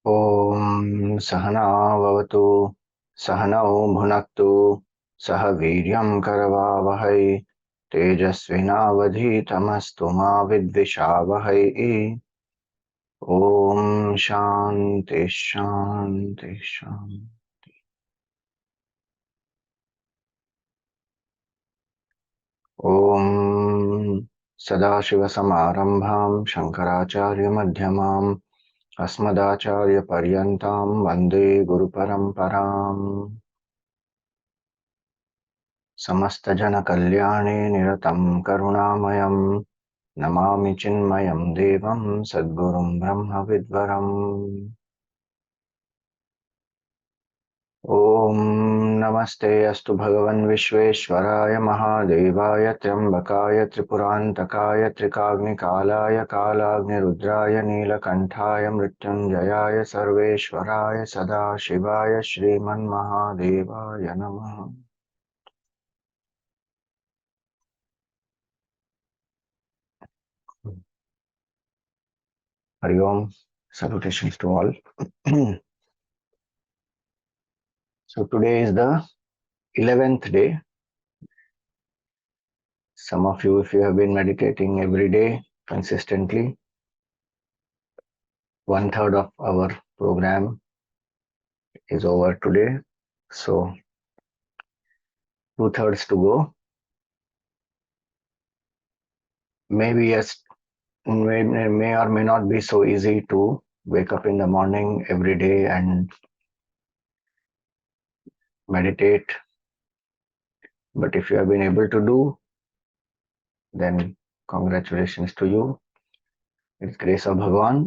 ॐ सहना भवतु सहनौ भुनक्तु सह वीर्यं करवावहै तेजस्विनावधीतमस्तु मा विद्विषावहै। ॐ शान्ति शान्ति शान्ति। ॐ सदाशिवसमारम्भां शङ्कराचार्यमध्यमाम् अस्मदाचार्यपर्यन्तां वन्दे गुरुपरम्पराम्। समस्तजनकल्याणे निरतं करुणामयं नमामि चिन्मयं देवं सद्गुरुं ब्रह्मविद्वरम्। ॐ नमस्ते अस्तु भगवन् विश्वेश्वराय महादेवाय त्र्यम्बकाय त्रिपुरान्तकाय त्रिकाग्निकालाय कालाग्निरुद्राय नीलकण्ठाय मृत्युञ्जयाय सर्वेश्वराय सदाशिवाय श्रीमन्महादेवाय नमः। Hari Om, salutations to all. So today is the 11th day. Some of you, if you have been meditating every day consistently, 1/3 of our program is over today. So 2/3 to go. Maybe yes, may or may not be so easy to wake up in the morning every day and meditate. But if you have been able to do, then congratulations to you. It's grace of Bhagavan.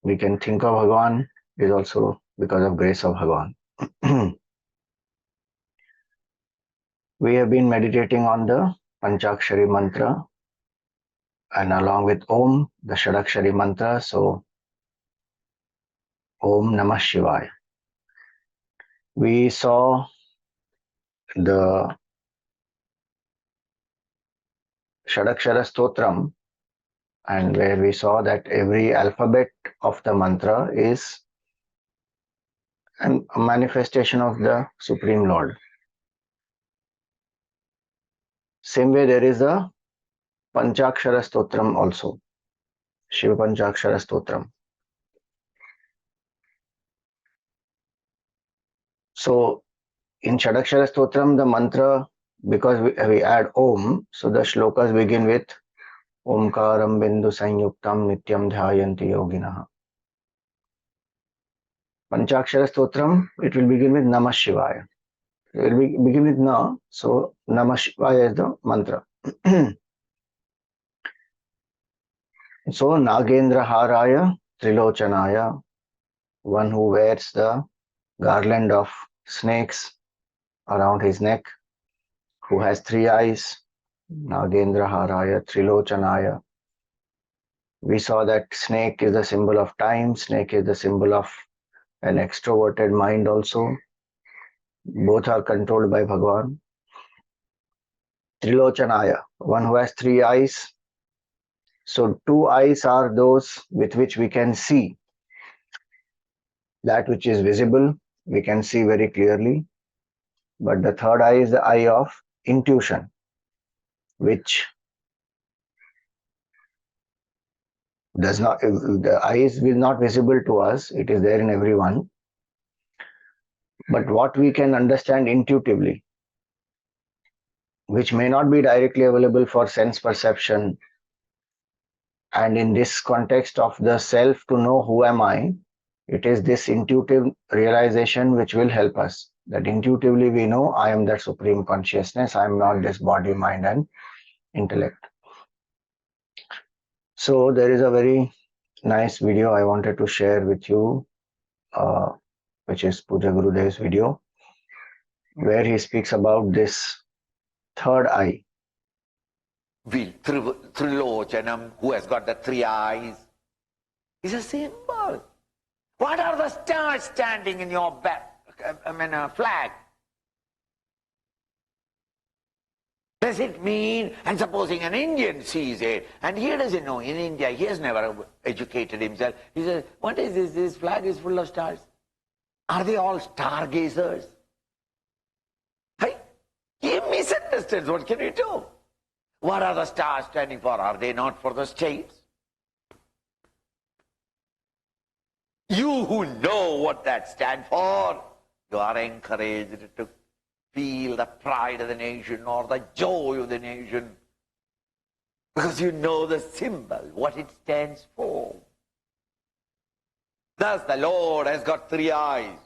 We can think of Bhagavan is also because of grace of Bhagavan. We have been meditating on the Panchakshara mantra and along with Om, the Shadakshari mantra. So Om Namah Shivaya. We saw the Shadakshara Stotram, and where we saw that every alphabet of the mantra is a manifestation of the Supreme Lord. Same way there is a Panchakshara Stotram also, Shiva Panchakshara Stotram. So in Shadakshara Stotram, the mantra, because we add Om, so the shlokas begin with Omkaram Bindu Sanyuktam Nityam Dhyayanti Yoginaha. Panchakshara Stotram, it will begin with Namah Shivaya. It will begin with Na, so Namah Shivaya is the mantra. So Nagendra Haraya Trilochanaya, one who wears the garland of snakes around his neck, who has 3 eyes, Nagendra Haraya Trilochanaya. We saw that snake is the symbol of time, snake is the symbol of an extroverted mind also. Both are controlled by Bhagavan. Trilochanaya, one who has 3 eyes. So 2 eyes are those with which we can see. That which is visible, we can see very clearly. But the 3rd eye is the eye of intuition, which does not, the eye is not visible to us, it is there in everyone. But what we can understand intuitively, which may not be directly available for sense perception, and in this context of the self to know who am I, it is this intuitive realization which will help us. That intuitively we know I am that supreme consciousness, I am not this body, mind and intellect. So there is a very nice video I wanted to share with you, which is Puja Gurudev's video, where he speaks about this 3rd eye. Trilochanam, who has got the 3 eyes, is a symbol. What are the stars standing in your flag? Does it mean, and supposing an Indian sees it, and he doesn't know, in India, he has never educated himself. He says, what is this? This flag is full of stars. Are they all stargazers? Hey, he misunderstands. What can you do? What are the stars standing for? Are they not for the states? You who know what that stands for, you are encouraged to feel the pride of the nation or the joy of the nation because you know the symbol, what it stands for. Thus the Lord has got three eyes.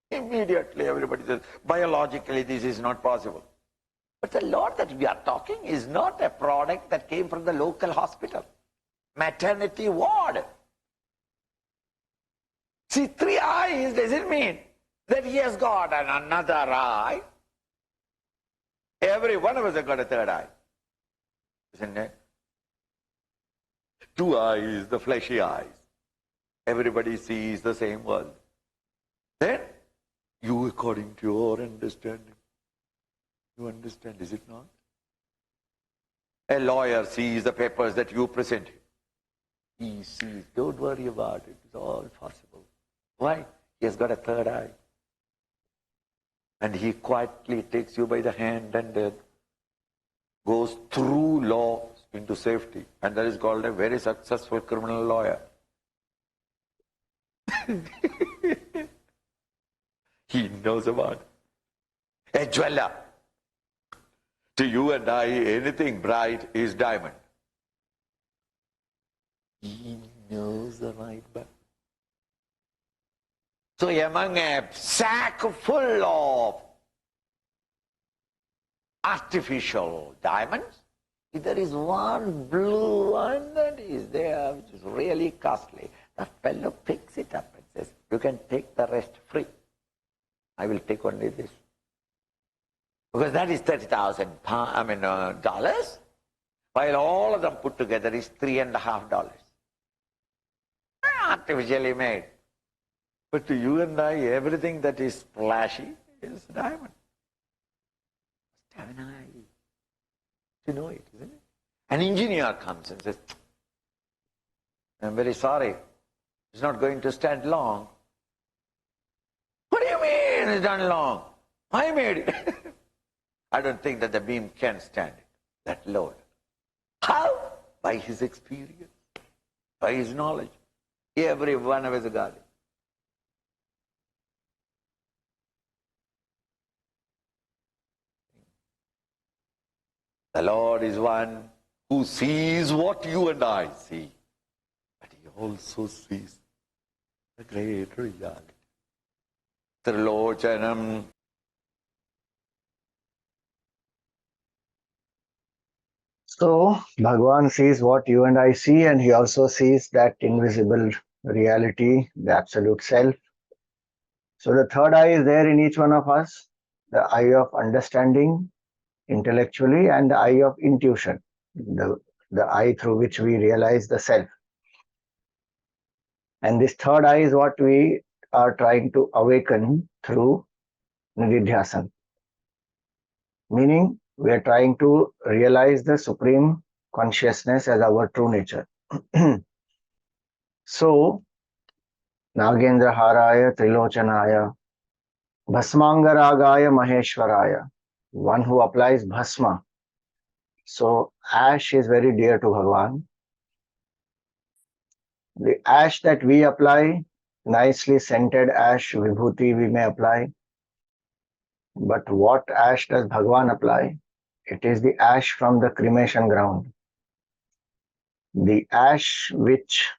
Immediately everybody says, biologically this is not possible. But the Lord that we are talking is not a product that came from the local hospital, maternity ward. See, three eyes doesn't mean that he has got another eye. Every one of us has got a third eye, isn't it? Two eyes, the fleshy eyes. Everybody sees the same world. Then, you according to your understanding, you understand, is it not? A lawyer sees the papers that you present him. He sees, don't worry about it, it's all possible. Why? He has got a third eye. And he quietly takes you by the hand and goes through law into safety. And that is called a very successful criminal lawyer. He knows about it. A jeweler. To you and I, anything bright is diamond. He knows the right but. So among a sack full of artificial diamonds, if there is one blue one that is there, which is really costly, the fellow picks it up and says, you can take the rest free. I will take only this. Because that is $30,000, while all of them put together is $3.50. Artificially made. But to you and I, everything that is flashy is diamond. Must have an eye to know it, isn't it? An engineer comes and says, I'm very sorry, it's not going to stand long. What do you mean it's done long? I made it. I don't think that the beam can stand it, that load. How? By his experience, by his knowledge. Every one of us got it. The Lord is one who sees what you and I see, but he also sees the great reality. Trilochanam. So, Bhagavan sees what you and I see, and he also sees that invisible reality, the absolute self. So, the third eye is there in each one of us, the eye of understanding intellectually and the eye of intuition, the eye through which we realize the self. And this third eye is what we are trying to awaken through Nididhyasan. Meaning, we are trying to realize the supreme consciousness as our true nature. So, Nagendra Haraya Trilochanaya Bhasmangaragaya Maheshwaraya, one who applies bhasma. So, ash is very dear to Bhagavan. The ash that we apply, nicely scented ash, vibhuti we may apply. But what ash does Bhagavan apply? It is the ash from the cremation ground. The ash which,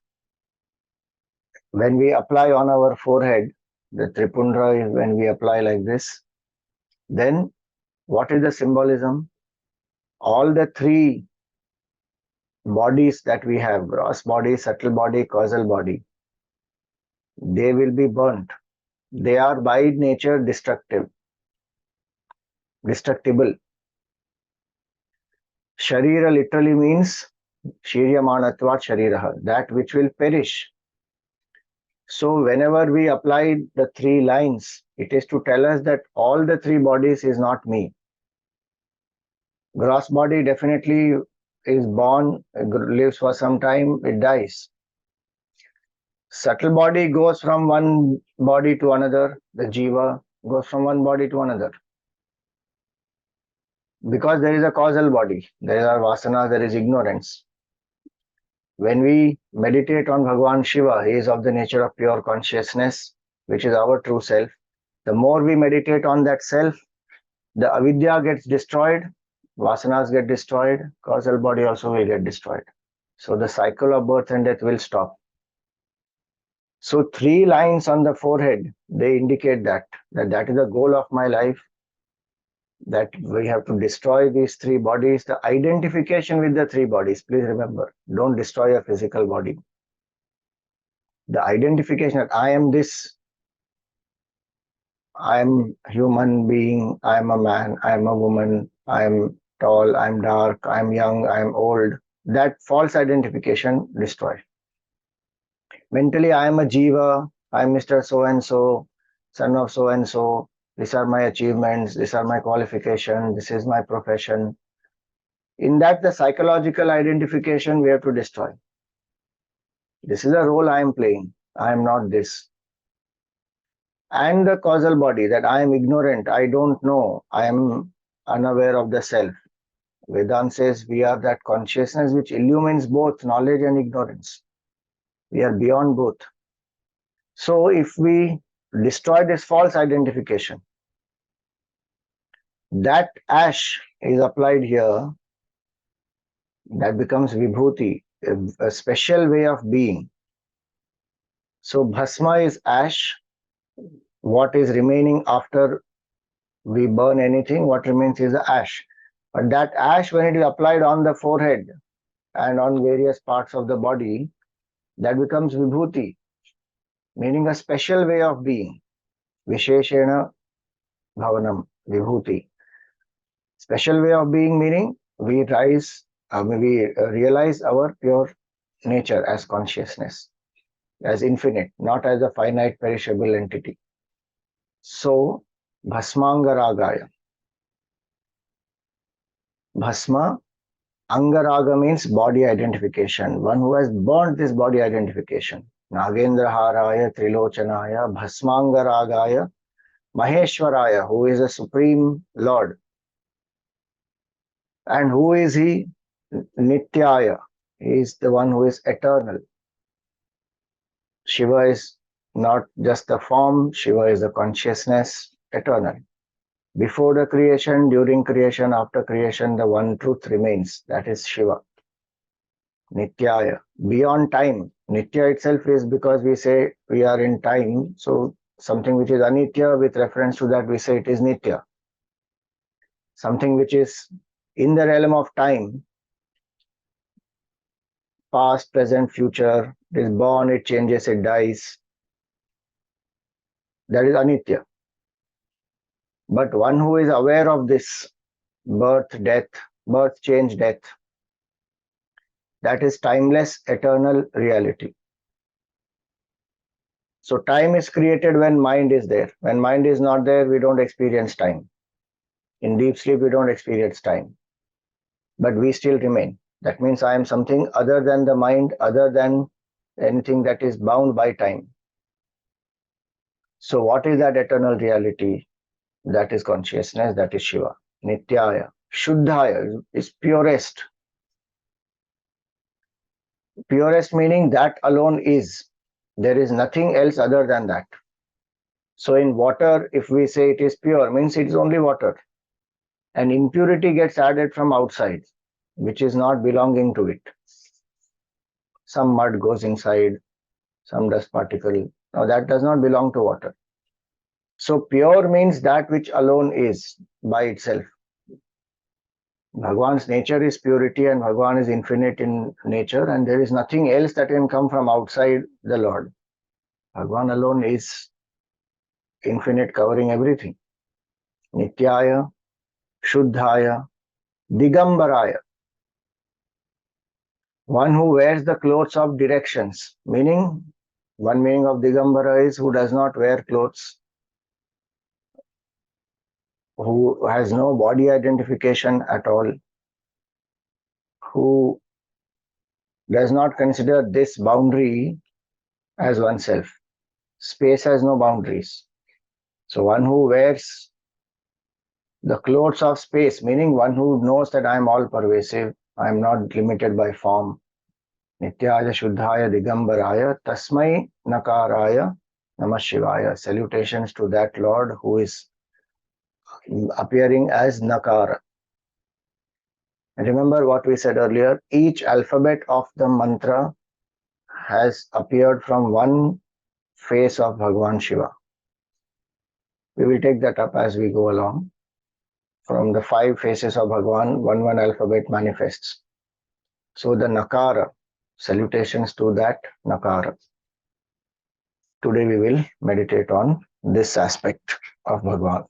when we apply on our forehead, the tripundra is when we apply like this, then what is the symbolism? All the three bodies that we have, gross body, subtle body, causal body, they will be burnt. They are by nature destructible. Sharira literally means shiryamanatvat shariraha, that which will perish. So whenever we apply the three lines, it is to tell us that all the three bodies is not me. Gross body definitely is born, lives for some time, it dies. Subtle body goes from one body to another, the jiva goes from one body to another. Because there is a causal body, there are vasanas, there is ignorance. When we meditate on Bhagavan Shiva, he is of the nature of pure consciousness, which is our true self. The more we meditate on that self, the avidya gets destroyed, vasanas get destroyed, causal body also will get destroyed. So the cycle of birth and death will stop. So 3 lines on the forehead, they indicate that is the goal of my life, that we have to destroy these 3 bodies. The identification with the 3 bodies, please remember, don't destroy your physical body. The identification that I am this, I am human being, I am a man, I am a woman, I am tall, I am dark, I am young, I am old. That false identification destroy. Mentally, I am a jiva, I am Mr. So and so, son of so and so. These are my achievements, these are my qualifications, this is my profession. In that, the psychological identification we have to destroy. This is a role I am playing. I am not this. And the causal body, that I am ignorant, I don't know, I am unaware of the self. Vedanta says we are that consciousness which illumines both knowledge and ignorance. We are beyond both. So if we destroy this false identification, that ash is applied here, that becomes vibhuti, a special way of being. So bhasma is ash. What is remaining after we burn anything, what remains is the ash. But that ash, when it is applied on the forehead and on various parts of the body, that becomes vibhuti, meaning a special way of being. Visheshena bhavanam, vibhuti. Special way of being meaning we realize our pure nature as consciousness, as infinite, not as a finite perishable entity. So, bhasmangaragaya. Bhasma, angaraga means body identification, one who has burnt this body identification. Nagendra haraya trilochanaya bhasmangaragaya maheshwaraya, who is the supreme lord. And who is he? Nityaya. He is the one who is eternal. Shiva is not just the form, Shiva is the consciousness, eternal. Before the creation, during creation, after creation, the one truth remains. That is Shiva. Nityaya. Beyond time. Nitya itself is because we say we are in time. So something which is anitya, with reference to that, we say it is nitya. Something which is in the realm of time, past, present, future, it is born, it changes, it dies. That is anitya. But one who is aware of this birth, change, death, that is timeless, eternal reality. So time is created when mind is there. When mind is not there, we don't experience time. In deep sleep, we don't experience time. But we still remain. That means I am something other than the mind, other than anything that is bound by time. So what is that eternal reality? That is consciousness, that is Shiva. Nityaya. Shuddhaya is purest. Purest meaning that alone is. There is nothing else other than that. So in water, if we say it is pure, means it is only water. And impurity gets added from outside, which is not belonging to it. Some mud goes inside, some dust particle. Now that does not belong to water. So pure means that which alone is by itself. Bhagwan's nature is purity and Bhagwan is infinite in nature, and there is nothing else that can come from outside the Lord. Bhagwan alone is infinite, covering everything. Nityaya, Shuddhaya, Digambaraya. One who wears the clothes of directions, meaning, one meaning of Digambara is who does not wear clothes, who has no body identification at all. who does not consider this boundary as oneself. Space has no boundaries. So one who wears the clothes of space, meaning one who knows that I am all pervasive, I am not limited by form. Nityaya Shuddhaya Digambaraya Tasmai Nakaraya Namah Shivaya. Salutations to that Lord who is appearing as Nakara. Remember what we said earlier, each alphabet of the mantra has appeared from one face of Bhagavan Shiva. We will take that up as we go along. From the 5 faces of Bhagavan, one alphabet manifests. So the Nakara, salutations to that Nakara. Today we will meditate on this aspect of Bhagavan.